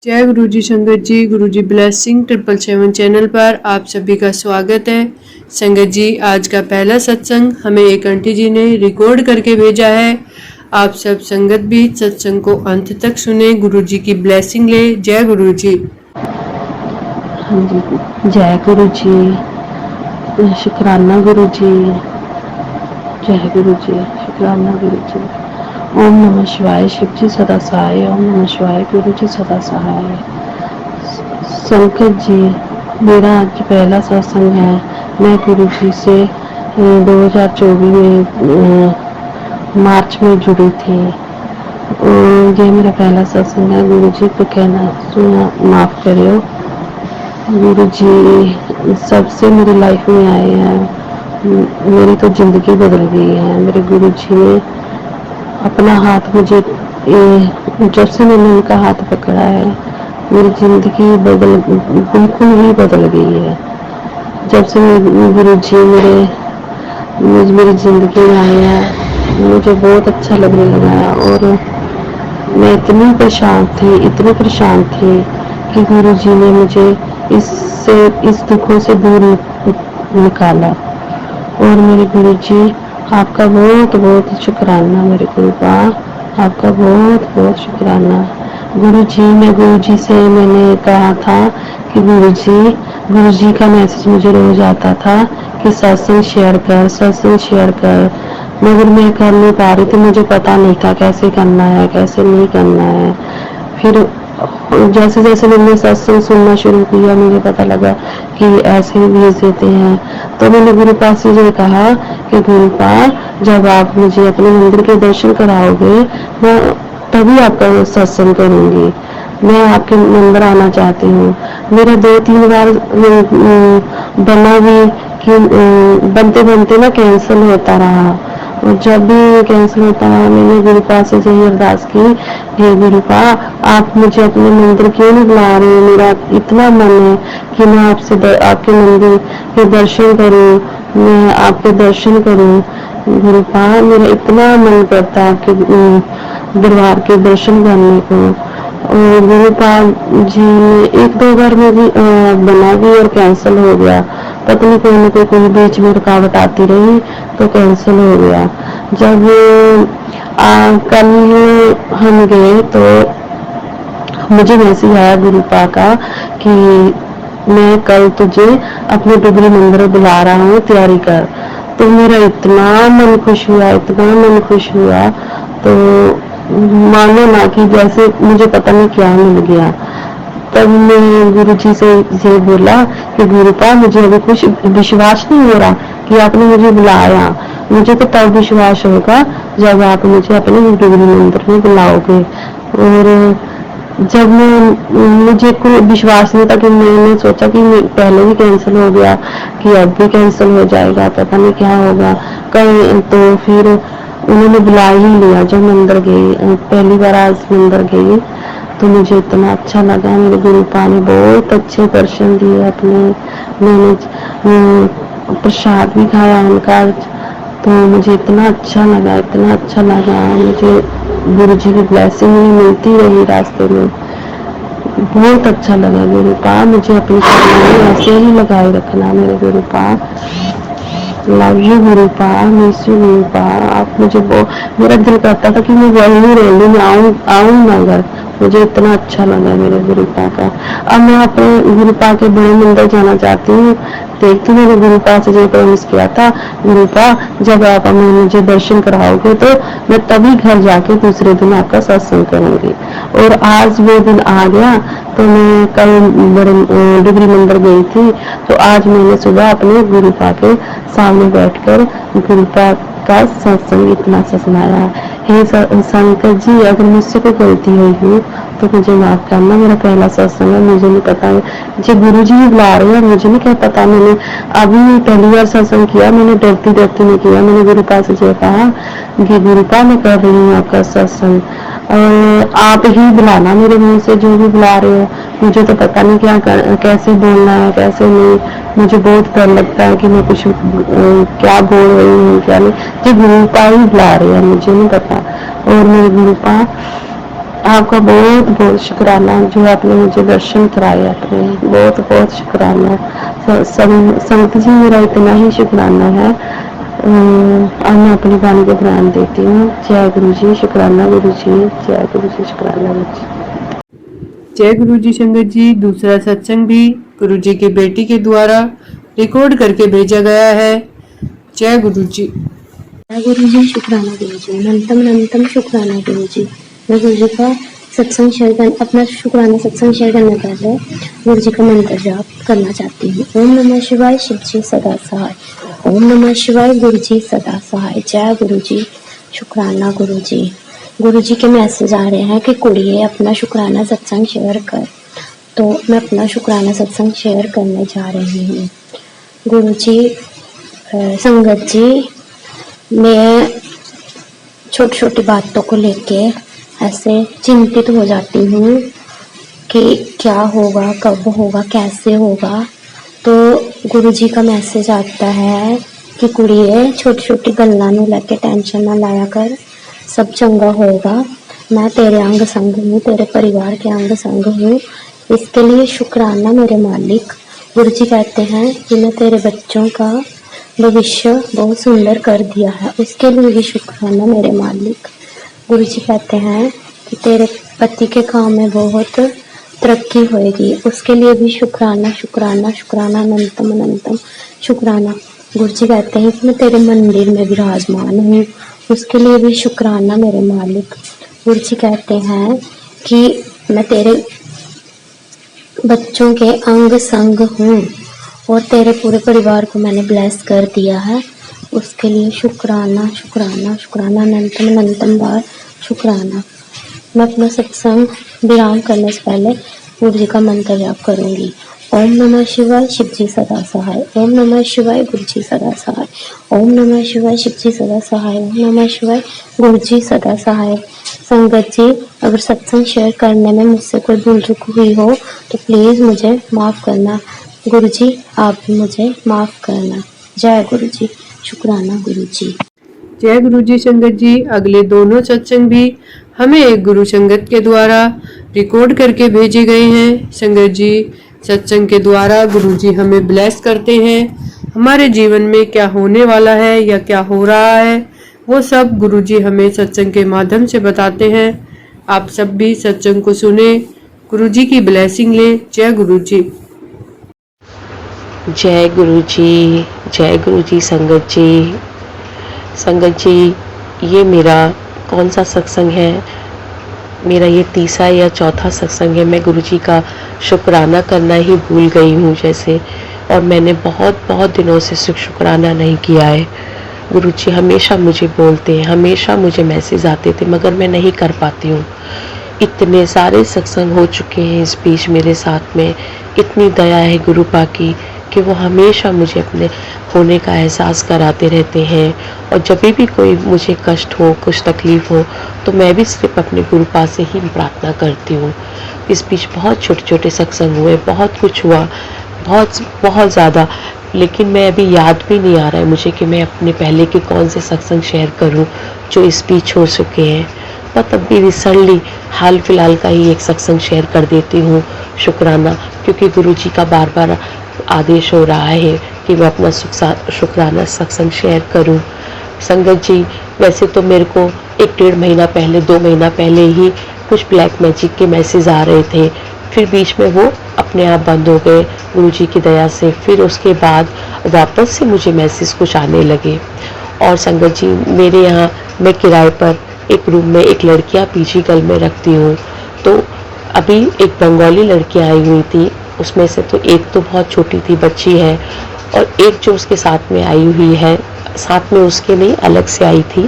जय गुरु जी संगत जी। गुरु जी blessing 777 channel पर आप सभी का स्वागत है। संगत जी, आज का पहला सत्संग हमें एक आंटी जी ने रिकॉर्ड करके भेजा है। आप सब संगत भी सत्संग को अंत तक सुने, गुरु जी की ब्लेसिंग ले। जय गुरु जी। हाँ जी, जय गुरु जी, शुक्राना गुरु जी, जय गुरु जी, शुक्राना गुरु जी। ओम नमः शिवाय, शिव जी सदा सहाय। ओम नमः शिवाय, गुरु जी सदा सहाय। संकट जी, मेरा आज पहला सत्संग है। मैं गुरु जी से 2024 में मार्च में जुड़ी थी। ये मेरा पहला सत्संग है। गुरु जी को कहना सुना माफ करियो। गुरु जी सबसे मेरी लाइफ में आए हैं। मेरी तो ज़िंदगी बदल गई है। मेरे गुरु जी ने अपना हाथ मुझे जब से मैंने उनका हाथ पकड़ा है, मेरी ज़िंदगी बिल्कुल ही बदल गई है। जब से गुरु जी मेरी ज़िंदगी में आए हैं, मुझे बहुत अच्छा लगने लगा है। और मैं इतनी परेशान थी कि गुरु जी ने मुझे इस दुखों से दूर निकाला। और मेरे गुरु जी, आपका बहुत बहुत शुक्राना। मेरे गुरुपा, आपका बहुत बहुत शुक्राना। गुरु जी, गुरु जी से मैंने कहा था कि गुरु जी का मैसेज मुझे रोज आता था कि सत्संग शेयर कर, मगर मैं कर नहीं पा रही थी। मुझे पता नहीं था कैसे करना है, कैसे नहीं करना है। फिर जैसे जैसे मैंने सत्संग सुनना शुरू किया, मुझे पता लगा कि ऐसे ही भेज देते हैं। तो मैंने गुरुपा से ये कहा कि गुरुपा, जब आप मुझे अपने मंदिर के दर्शन कराओगे, मैं तभी आपका सत्संग करूंगी। मैं आपके मंदिर आना चाहती हूँ। मेरा 2-3 बार बना भी कि बनते बनते ना कैंसिल होता रहा। और जब भी कैंसिल होता रहा, मैंने गुरुपा से यही अरदास की, हे गुरुपा, आप मुझे अपने मंदिर क्यों नहीं बुला रहे? मेरा इतना मन है कि मैं आपके मंदिर के दर्शन करूं, मैं आपके दर्शन करूं। गुरुपा, मेरा इतना मन करता है आपके दरबार के दर्शन करने को। और गुरुपा जी ने 1-2 बार मेरी बना भी और कैंसिल हो गया। पता नहीं कोई ना कोई बीच में रुकावट आती रही तो कैंसिल हो गया। जब कल हम गए तो मुझे मैसेज आया गुरुपा का कि मैं कल तुझे अपने डुगरी मंदिर बुला रहा हूँ, तैयारी कर। तो मेरा इतना मन खुश हुआ। तो मानो ना कि जैसे मुझे पता नहीं क्या मिल गया। तब मैं गुरु जी से ये बोला कि गुरुपा, मुझे अभी कुछ विश्वास नहीं हो रहा कि आपने मुझे बुलाया। मुझे तो तब विश्वास होगा जब आप मुझे अपने डुगरी मंदिर में बुलाओगे। और जब मुझे कोई विश्वास नहीं था कि मैंने सोचा कि पहले भी कैंसिल हो गया कि अब भी कैंसिल हो जाएगा, पता नहीं क्या होगा कहीं। तो फिर उन्होंने बुला ही लिया। जब मंदिर गई, पहली बार आज मंदिर गई, तो मुझे इतना अच्छा लगा। मेरे गुरुपा ने बहुत अच्छे दर्शन दिए अपने। मैंने प्रसाद भी खाया उनका। तो मुझे इतना अच्छा लगा। मुझे गुरु जी की ब्लेसिंग भी मिलती रही रास्ते में। बहुत अच्छा लगा गुरुपा। मुझे अपनी चरणों में ऐसे ही लगाए रखना मेरे गुरुपा। लव यू गुरुपा, मिस यू गुरुपा। आप मुझे मेरा दिल करता था कि मैं वही रैली में आऊँ मगर मुझे इतना अच्छा लगा मेरे गुरुपा का। अब मैं अपने गुरुपा के बड़े मंदिर जाना चाहती हूँ। देखती हूँ, मेरे गुरुपा से जो प्रॉमिस किया था, गुरुपा जब आप मुझे दर्शन कराओगे तो मैं तभी घर जाके दूसरे दिन आपका सत्संग करूंगी। और आज वो दिन आ गया। तो मैं कल बड़े डुगरी मंदिर गई थी। तो आज मैंने सुबह अपने गुरुपा के सामने बैठकर गुरुपा का सत्संग इतना सा सुनाया। हे शंकर जी, अगर मुझसे कोई गलती हुई हो तो मुझे माफ करना। मेरा पहला सत्संग है, मुझे नहीं पता है। जी गुरु जी भी बुला रहे हैं, मुझे नहीं क्या पता। मैंने अभी पहली बार सत्संग किया। मैंने डरती नहीं किया। मैंने गुरुपा से जो कहा कि गुरुपा, मैं कर रही हूँ आपका सत्संग, और आप ही बुलाना मेरे मुंह से जो भी बुला रहे हो। मुझे तो पता नहीं कैसे बोलना है, कैसे नहीं। मुझे बहुत डर लगता है कि मैं कुछ क्या बोल रही हूँ क्या नहीं। जो गुरुपा ही बुला रहे हैं, मुझे नहीं पता। और मेरे गुरुपा, आपका बहुत बहुत शुक्राना जो आपने मुझे दर्शन कराए अपने, बहुत बहुत शुक्राना। संगत जी मेरा इतना ही शुक्राना है। अब मैं अपनी वाणी को बयान देती हूँ। जय गुरु जी, शुक्राना गुरु जी, जय गुरु जी, शुक्राना गुरु जी। जय गुरु जी संगत जी। दूसरा सत्संग भी गुरु जी की बेटी के द्वारा रिकॉर्ड करके भेजा गया है। जय गुरु जी। जय गुरु जी, शुक्राना गुरु जी, अनंतम शुक्राना गुरु जी। मैं गुरु जी का सत्संग शेयर कर अपना शुक्राना सत्संग शेयर करने पहले गुरु जी का मंत्र जाप करना चाहती हूँ। ओम नमः शिवाय, शिव जी सदा सहाय। ओम नमः शिवाय, गुरु जी सदा सहाय। जय गुरु जी, शुक्राना गुरु जी। गुरु जी के मैसेज आ रहे हैं कि कुड़िए अपना शुक्राना सत्संग शेयर कर। तो मैं अपना शुक्राना सत्संग शेयर करने जा रही हूँ। गुरु जी, संगत जी, मैं छोटी छोटी बातों को लेके ऐसे चिंतित हो जाती हूँ कि क्या होगा, कब होगा, कैसे होगा। तो गुरु जी का मैसेज आता है कि कुड़िए छोटी छोटी गल्लां नूं लेके टेंशन ना लाया कर, सब चंगा होगा। मैं तेरे अंग संग हूँ, तेरे परिवार के अंग संग हूँ, इसके लिए शुक्राना मेरे मालिक। गुरु जी कहते हैं कि मैं तेरे बच्चों का भविष्य बहुत सुंदर कर दिया है, उसके लिए भी शुक्राना मेरे मालिक। गुरु जी कहते हैं कि तेरे पति के काम में बहुत तरक्की होएगी, उसके लिए भी शुक्राना शुक्राना शुक्राना अनंतम शुक्राना। गुरु जी कहते हैं कि मैं तेरे मंदिर में विराजमान हूँ, उसके लिए भी शुक्राना मेरे मालिक। गुरु जी कहते हैं कि मैं तेरे बच्चों के अंग संग हूँ और तेरे पूरे परिवार को मैंने ब्लेस कर दिया है, उसके लिए शुक्राना शुक्राना शुक्राना अनंतम बार शुक्राना। मैं अपना सत्संग विराम करने से पहले गुरु जी का मंत्र जाप करूंगी। ओम नमः शिवाय, शिव जी सदा सहाय। ओम नमः शिवाय, गुरु जी सदा सहाय। ओम नमः शिवाय, शिव जी सदा सहाय। ओम नमः शिवाय, गुरु जी सदा सहाय। संगत जी, अगर सत्संग शेयर करने में मुझसे कोई भूल चूक हुई हो तो प्लीज मुझे माफ करना। गुरु जी, आप भी मुझे माफ करना। जय गुरु जी, शुक्राना गुरु जी। जय गुरु जी संगत जी। अगले दोनों सत्संग भी हमें एक गुरु संगत के द्वारा रिकॉर्ड करके भेजे गए हैं। संगत जी, सत्संग के द्वारा गुरु जी हमें ब्लेस करते हैं। हमारे जीवन में क्या होने वाला है या क्या हो रहा है वो सब गुरु जी हमें सत्संग के माध्यम से बताते हैं। आप सब भी सत्संग को सुने, गुरु जी की ब्लेसिंग ले। जय गुरु जी। जय गुरु जी, जय गुरु जी। संगत जी, ये मेरा कौन सा सत्संग है? मेरा ये तीसरा या चौथा सत्संग है। मैं गुरु जी का शुक्राना करना ही भूल गई हूँ जैसे, और मैंने बहुत दिनों से शुक्राना नहीं किया है। गुरु जी हमेशा मुझे बोलते हैं, हमेशा मुझे मैसेज आते थे, मगर मैं नहीं कर पाती हूँ। इतने सारे सत्संग हो चुके हैं इस बीच मेरे साथ में। इतनी दया है गुरु पा की कि वो हमेशा मुझे अपने होने का एहसास कराते रहते हैं। और जब भी कोई मुझे कष्ट हो, कुछ तकलीफ़ हो, तो मैं भी सिर्फ अपने गुरु पा से ही प्रार्थना करती हूँ। इस बीच बहुत छोटे छोटे सत्संग हुए, बहुत कुछ हुआ, बहुत ज़्यादा, लेकिन मैं अभी याद भी नहीं आ रहा है मुझे कि मैं अपने पहले के कौन से सत्संग शेयर करूं जो इस बीच हो चुके हैं। बट अभी रिसेंटली हाल फिलहाल का ही एक सत्संग शेयर कर देती हूँ, शुक्राना, क्योंकि गुरु जी का बार बार आदेश हो रहा है कि मैं अपना शुक्राना सत्संग शेयर करूँ। संगत जी, वैसे तो मेरे को 1-1.5 महीना पहले, 2 महीना पहले ही कुछ ब्लैक मैजिक के मैसेज आ रहे थे, फिर बीच में वो अपने आप बंद हो गए गुरु जी की दया से। फिर उसके बाद वापस से मुझे मैसेज कुछ आने लगे। और संगत जी, मेरे यहाँ मैं किराए पर एक रूम में एक लड़कियाँ पीजी गर्ल में रखती हूँ। तो अभी एक बंगाली लड़की आई हुई थी, उसमें से तो एक तो बहुत छोटी थी, बच्ची है, और एक जो उसके साथ में आई हुई है, साथ में उसके नहीं, अलग से आई थी।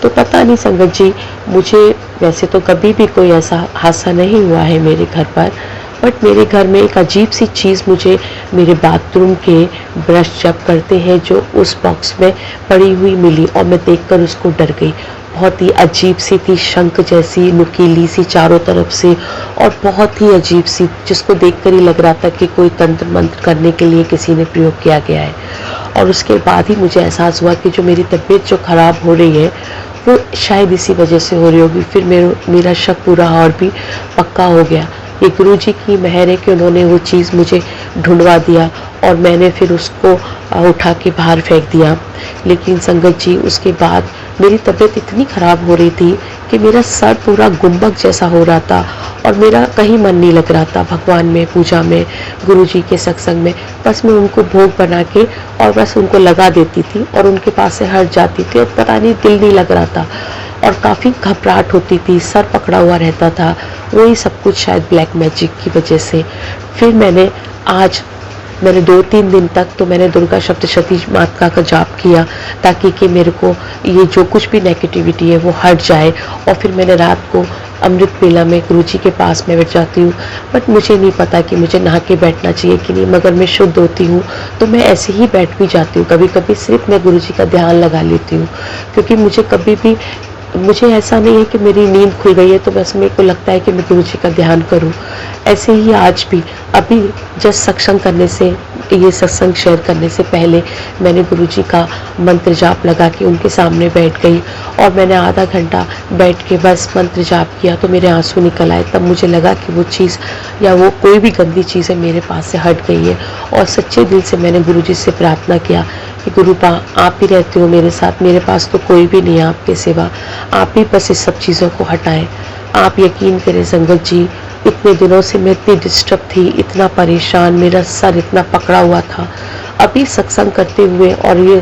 तो पता नहीं संगत जी, मुझे वैसे तो कभी भी कोई ऐसा हादसा नहीं हुआ है मेरे घर पर, बट मेरे घर में एक अजीब सी चीज़ मुझे मेरे बाथरूम के ब्रश जब करते हैं जो उस बॉक्स में पड़ी हुई मिली, और मैं देखकर उसको डर गई। बहुत ही अजीब सी थी, शंख जैसी, नुकीली सी चारों तरफ से, और बहुत ही अजीब सी, जिसको देखकर ही लग रहा था कि कोई तंत्र मंत्र करने के लिए किसी ने प्रयोग किया गया है। और उसके बाद ही मुझे एहसास हुआ कि जो मेरी तबीयत जो ख़राब हो रही है वो शायद इसी वजह से हो रही होगी। फिर मेरा शक पूरा और भी पक्का हो गया। ये गुरु जी की मेहर है कि उन्होंने वो चीज़ मुझे ढूंढवा दिया और मैंने फिर उसको उठा के बाहर फेंक दिया। लेकिन संगत जी, उसके बाद मेरी तबीयत इतनी ख़राब हो रही थी कि मेरा सर पूरा गुम्बद जैसा हो रहा था और मेरा कहीं मन नहीं लग रहा था भगवान में, पूजा में, गुरु जी के सत्संग में। बस मैं उनको भोग बना के और बस उनको लगा देती थी और उनके पास से हट जाती थी और पता नहीं दिल नहीं लग रहा था और काफ़ी घबराहट होती थी, सर पकड़ा हुआ रहता था। वही सब कुछ शायद ब्लैक मैजिक की वजह से। फिर मैंने 2-3 दिन तक तो मैंने दुर्गा सप्तशती माता का जाप किया ताकि कि मेरे को ये जो कुछ भी नेगेटिविटी है वो हट जाए। और फिर मैंने रात को अमृत बेला में गुरु जी के पास में बैठ जाती हूँ। बट मुझे नहीं पता कि मुझे नहा के बैठना चाहिए कि नहीं, मगर मैं शुद्ध होती हूँ तो मैं ऐसे ही बैठ भी जाती हूँ। कभी कभी सिर्फ मैं गुरु जी का ध्यान लगा लेती हूँ, क्योंकि मुझे ऐसा नहीं है कि मेरी नींद खुल गई है तो बस मेरे को लगता है कि मैं गुरु जी का ध्यान करूं। ऐसे ही आज भी अभी जस्ट सत्संग करने से, ये सत्संग शेयर करने से पहले मैंने गुरु जी का मंत्र जाप लगा के उनके सामने बैठ गई और मैंने आधा घंटा बैठ के बस मंत्र जाप किया तो मेरे आंसू निकल आए। तब मुझे लगा कि वो चीज़ या वो कोई भी गंदी चीज़ है मेरे पास से हट गई है। और सच्चे दिल से मैंने गुरु जी से प्रार्थना किया कि गुरुपा आप ही रहते हो मेरे साथ, मेरे पास तो कोई भी नहीं है आपके सिवा, आप ही बस इस सब चीज़ों को हटाएं। आप यकीन करें संगत जी, इतने दिनों से मैं इतनी डिस्टर्ब थी, इतना परेशान, मेरा सर इतना पकड़ा हुआ था। अभी सत्संग करते हुए और ये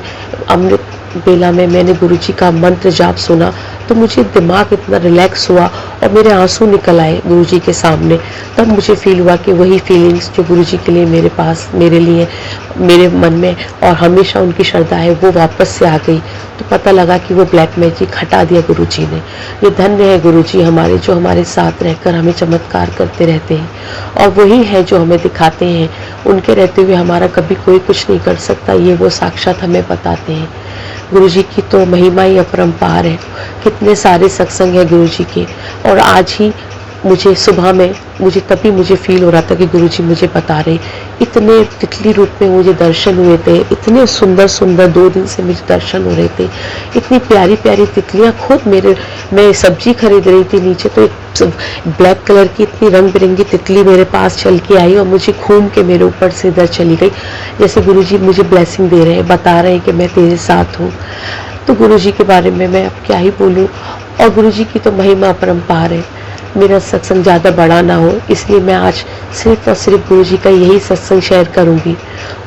अमृत बेला में मैंने गुरु जी का मंत्र जाप सुना तो मुझे दिमाग इतना रिलैक्स हुआ और मेरे आंसू निकल आए गुरु जी के सामने। तब मुझे फील हुआ कि वही फीलिंग्स जो गुरु जी के लिए मेरे पास, मेरे लिए, मेरे मन में और हमेशा उनकी श्रद्धा है वो वापस से आ गई। तो पता लगा कि वो ब्लैक मैजिक हटा दिया गुरु जी ने। ये धन्य है गुरु जी हमारे, जो हमारे साथ रहकर हमें चमत्कार करते रहते हैं और वही है जो हमें दिखाते हैं। उनके रहते हुए हमारा कभी कोई कुछ नहीं कर सकता, ये वो साक्षात हमें बताते हैं। गुरु जी की तो महिमा ही अपरंपार है। कितने सारे सत्संग है गुरु जी के। और आज ही मुझे सुबह में तभी मुझे फील हो रहा था कि गुरु जी मुझे बता रहे, इतने तितली रूप में मुझे दर्शन हुए थे, इतने सुंदर सुंदर 2 दिन से मुझे दर्शन हो रहे थे, इतनी प्यारी प्यारी तितलियां। खुद मैं सब्जी खरीद रही थी नीचे तो एक ब्लैक कलर की इतनी रंग बिरंगी तितली मेरे पास चल के आई और मुझे घूम के मेरे ऊपर से इधर चली गई, जैसे गुरु जी मुझे ब्लेसिंग दे रहे हैं, बता रहे हैं कि मैं तेरे साथ हूँ। तो गुरु जी के बारे में मैं अब क्या ही बोलूँ। और गुरु जी की तो महिमा अपरंपार है। मेरा सत्संग ज़्यादा बड़ा ना हो, इसलिए मैं आज सिर्फ और सिर्फ गुरु जी का यही सत्संग शेयर करूँगी।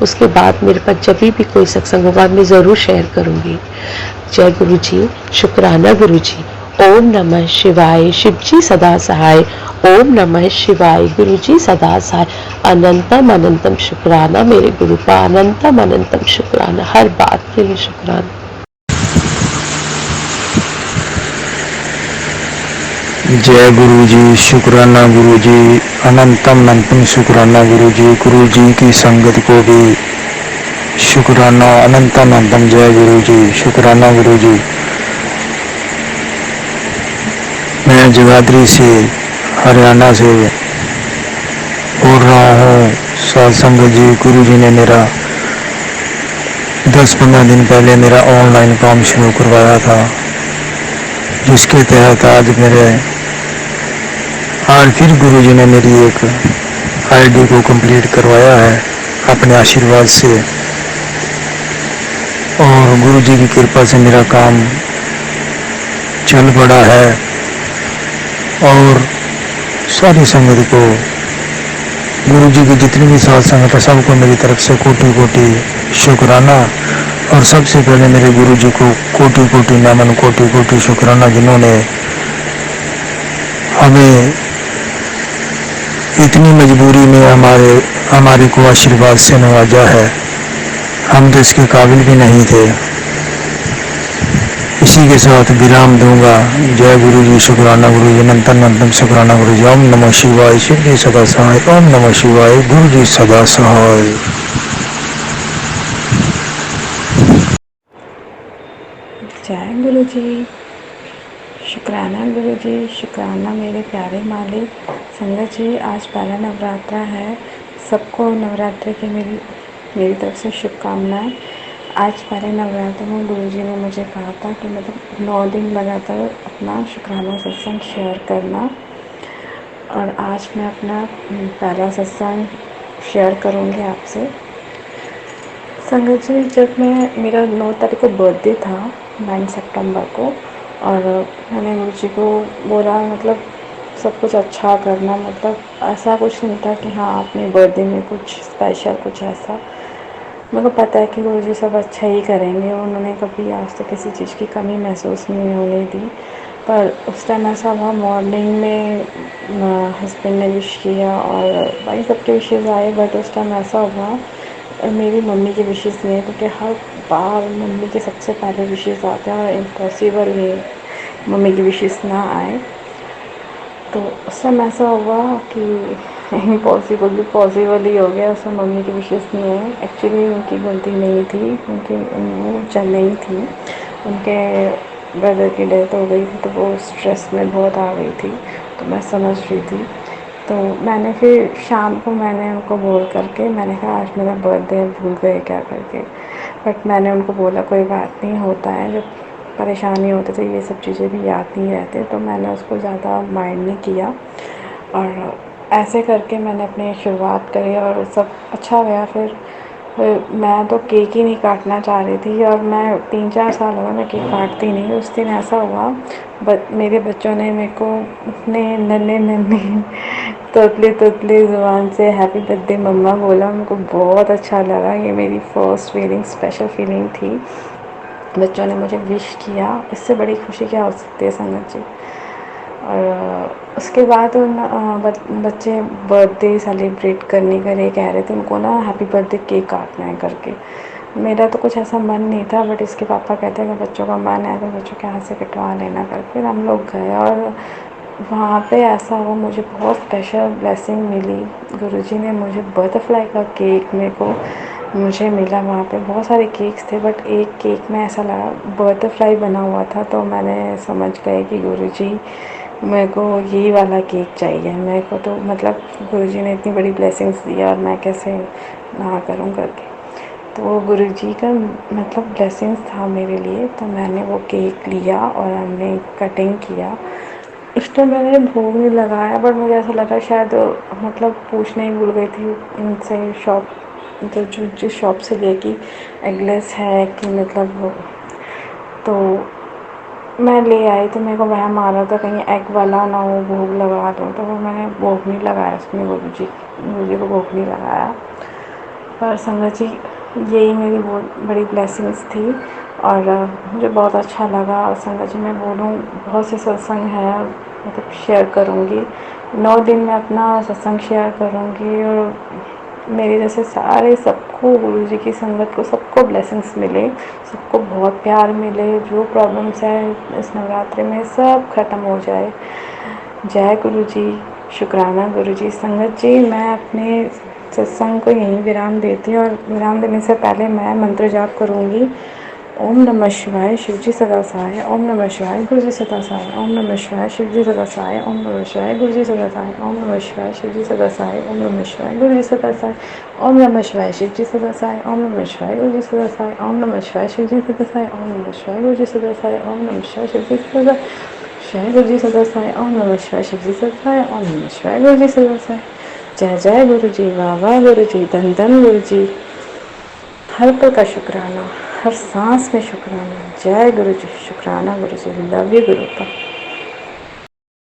उसके बाद मेरे पास जब भी कोई सत्संग होगा मैं ज़रूर शेयर करूँगी। जय गुरु जी, शुक्राना गुरु जी। ओम नमः शिवाय, शिव जी सदा सहाय। ओम नमः शिवाय, गुरु जी सदा सहाय। अनंतम अनंतम शुक्राना मेरे गुरु का, अनंतम अनंतम शुक्राना, हर बात के लिए शुक्राना। जय गुरु जी, शुक्राना गुरु जी, अनंतम अनंतम शुक्राना गुरु जी की संगत को भी शुक्राना, अनंतम अनंतम जय गुरु जी, शुक्राना गुरु जी। मैं जगाधरी से, हरियाणा से बोल रहा हूँ। सत्संग जी, गुरु जी ने मेरा 10-15 दिन पहले मेरा ऑनलाइन काम शुरू करवाया था, जिसके तहत आज फिर गुरु जी ने मेरी एक आईडी को कंप्लीट करवाया है अपने आशीर्वाद से। और गुरु जी की कृपा से मेरा काम चल पड़ा है। और सारी संगत को, गुरु जी की जितनी भी साथ संगत है, सबको मेरी तरफ से कोटि कोटि शुक्राना। और सबसे पहले मेरे गुरु जी को कोटि कोटि नमन, कोटि कोटि शुक्राना, जिन्होंने हमें इतनी मजबूरी में हमारे को आशीर्वाद से नवाजा है। हम तो इसके काबिल भी नहीं थे। इसी के साथ विराम दूंगा। जय गुरु जी, शुक्राना गुरु जी, अनंतम अनंतम शुक्राना गुरु जी। ओम नमः शिवाय, शिव जी सदा सहाय। ओम नमः शिवाय, गुरु जी सदा सहाय। जय गुरु जी, शुक्राना गुरु जी, शुक्राना मेरे प्यारे मालिक। संगत जी, आज पहला नवरात्रा है, सबको नवरात्रि की मेरी तरफ से शुभकामनाएं। आज पहले नवरात्र में गुरुजी ने मुझे कहा था कि मतलब 9 दिन लगातार अपना शुक्राना सत्संग शेयर करना, और आज मैं अपना पहला सत्संग शेयर करूँगी आपसे। संगत जी, जब मेरा 9 तारीख को बर्थडे था, 9 सितंबर को, और मैंने गुरुजी को बोला मतलब सब कुछ अच्छा करना, मतलब ऐसा कुछ नहीं था कि हाँ अपने बर्थडे में कुछ स्पेशल कुछ ऐसा। मेरे को पता है कि गुरुजी सब अच्छा ही करेंगे, उन्होंने कभी आज तक किसी चीज़ की कमी महसूस नहीं होने दी। पर उस टाइम ऐसा हुआ, मॉर्निंग में हस्बैंड ने विश किया और बाकी सबके विशेज़ आए, बट उस टाइम ऐसा हुआ मेरी मम्मी की विशेज़ नहीं है, क्योंकि हर बार मम्मी के सबसे पहले विशेज़ आते हैं और इम्पॉसिबल ही मम्मी की विशेज़ ना आए। तो उस टाइम ऐसा हुआ कि इम्पॉसिबल भी पॉसिबल ही हो गया, उसमें मम्मी की विशेज़ नहीं है। एक्चुअली उनकी गलती नहीं थी, क्योंकि वो चेन्नई थी, उनके ब्रदर की डेथ हो गई थी, तो वो स्ट्रेस में बहुत आ गई थी, तो मैं समझ रही थी। तो मैंने फिर शाम को मैंने उनको बोल करके मैंने कहा आज मेरा बर्थडे है, भूल गए क्या करके। बट मैंने उनको बोला कोई बात नहीं, होता है, जब परेशानी होती तो ये सब चीज़ें भी याद नहीं रहती, तो मैंने उसको ज़्यादा माइंड नहीं किया, और ऐसे करके मैंने अपनी शुरुआत करी और सब अच्छा गया। फिर मैं तो केक ही नहीं काटना चाह रही थी, और मैं 3-4 साल हो गए मैं केक काटती नहीं। उस दिन ऐसा हुआ, मेरे बच्चों ने मेरे को अपने नन्हे तोतले ज़ुबान से हैप्पी बर्थडे मम्मा बोला, मेरे को बहुत अच्छा लगा। ये मेरी फ़र्स्ट फीलिंग, स्पेशल फीलिंग थी। बच्चों ने मुझे विश किया, इससे बड़ी खुशी क्या हो सकती है संगत जी। और उसके बाद बच्चे बर्थडे सेलिब्रेट करने के लिए कह रहे थे, उनको ना हैप्पी बर्थडे केक काटना है करके। मेरा तो कुछ ऐसा मन नहीं था, बट इसके पापा कहते हैं कि बच्चों का मन है तो बच्चों के हाथ से कटवा लेना करके। फिर हम लोग गए और वहाँ पे ऐसा हुआ, मुझे बहुत स्पेशल ब्लेसिंग मिली। गुरुजी ने मुझे बटरफ्लाई का केक मुझे मिला। वहाँ पे बहुत सारे केक्स थे, बट एक केक में ऐसा लगा बटरफ्लाई बना हुआ था, तो मैंने समझ गए कि गुरुजी मेरे को यही वाला केक चाहिए। मेरे को तो मतलब गुरुजी ने इतनी बड़ी ब्लेसिंग्स दी और मैं कैसे ना करूँ करके। तो वो गुरुजी का मतलब ब्लेसिंग्स था मेरे लिए। तो मैंने वो केक लिया और हमने कटिंग किया। उस टाइम मैंने भोग नहीं लगाया, बट मुझे ऐसा लगा शायद मतलब पूछना ही भूल गई थी इनसे, शॉप तो जिस शॉप से लेके एगलेस है कि मतलब, तो मैं ले आई। तो मेरे को वहम आ रहा था कहीं एग वाला ना हो, भोग लगा दूँ, तो मैंने भोग नहीं लगाया उसमें, गुरुजी को भोग नहीं लगाया। पर संगत जी, यही मेरी बहुत बड़ी ब्लेसिंग्स थी और मुझे बहुत अच्छा लगा। और संगत जी, मैं बोलूँ बहुत से सत्संग हैं, मतलब शेयर करूँगी, 9 दिन में अपना सत्संग शेयर करूँगी, और मेरे जैसे सारे सबको गुरुजी की संगत को सबको ब्लेसिंग्स मिले, सबको बहुत प्यार मिले। जो प्रॉब्लम्स है इस नवरात्रि में सब ख़त्म हो जाए। जय गुरुजी, शुक्राना गुरुजी। संगत जी, मैं अपने सत्संग को यहीं विराम देती हूँ, और विराम देने से पहले मैं मंत्र जाप करूँगी। ओम नमः शिवाय, शिवजी सदा सहाय। ओम नमः शिवाय, गुरुजी सदा सहाय। ओम नमः शिवाय, शिवजी सदा सहाय। ओम नमः शिवाय, गुरुजी सदा सहाय। ओम नमः शिवाय, शिवजी सदा सहाय। ओम नमः शिवाय, गुरुजी सदा सहाय। ओम नमः शिवाय, शिवजी सदा सहाय। ओम नमः शिवाय, गुरुजी सदा सहाय। ओम नमः शिवाय, शिवजी सदा सहाय। ओम नमः शिवाय, गुरुजी सदा सहाय। ओम नमः शिवाय, शिवजी सदा सहाय। गुरुजी सदा सहाय। ओम नमः शिवाय, शिवजी सदा सहाय। ओम नमः शिवाय, गुरुजी सदा सहाय। जय जय गुरुजी, वाह वाह गुरुजी, धन धन गुरुजी। हर पल का शुक्राना, हर सांस में शुक्राना। जय गुरुजी, शुक्राना गुरुजी, लव यू गुरुपा।